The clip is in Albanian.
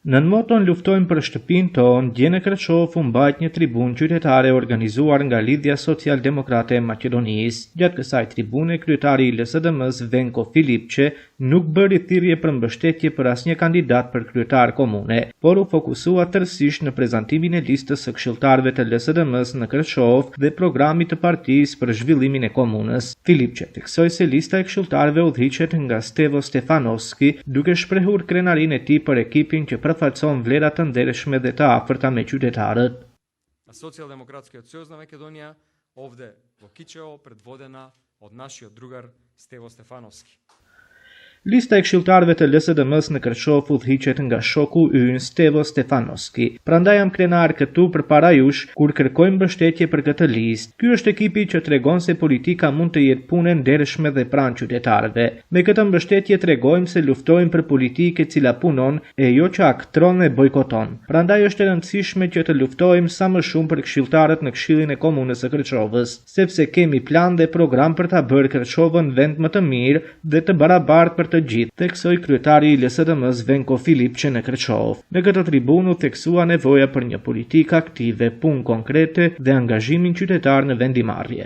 Në moton luftojmë për shtëpinë tonë, Gjene Kretshov u mbajt një tribunë qytetare organizuar nga Lidhja Social-Demokrate e Maqedonisë. Gjatë kësaj tribune, kryetari i LSDM-s Venko Filipçe nuk bëri thirrje për mbështetje për asnjë kandidat për kryetar komune, por u fokusua tërësisht në prezantimin e listës së këshilltarëve të LSDM-s në Kretshov dhe programit të partisë për zhvillimin e komunës. Filipçe theksoi se lista e këshilltarëve udhëhiqet nga Stevo Stefanovski, duke shprehur krenarinë e tij për ekipin që përfaqëson vlerat të ndershme dhe të afërta me qytetarët. Socijaldemokratski sojuz na Makedonija ovde Lokićevo predvodena od našeg drugar Stevo Stefanovski. Lista e këshilltarëve të LSDM-s në Kretshov udhëhiqet nga shoku ynë Stevo Stefanovski. Prandaj jam krenar këtu përpara jush kur kërkojmë mbështetje për këtë listë. Ky është ekipi që tregon se politika mund të jetë punë ndershme dhe pranë qytetarëve. Me këtë mbështetje tregojmë se luftojmë për politikë e cila punon e jo që aktron e bojkoton. Prandaj është e rëndësishme që të luftojmë sa më shumë për këshilltarët në Këshillin e Komunës së Kretshovës, sepse kemi plan dhe program për ta bërë Kretshovën vend më të mirë dhe të barabartë për të gjithë, theksoi kryetari i LSDM-s Venko Filipçe në Kretshov. Në këtë tribunë theksua nevoja për një politikë aktive, punë konkrete dhe angazhimin qytetar në vendimarrje.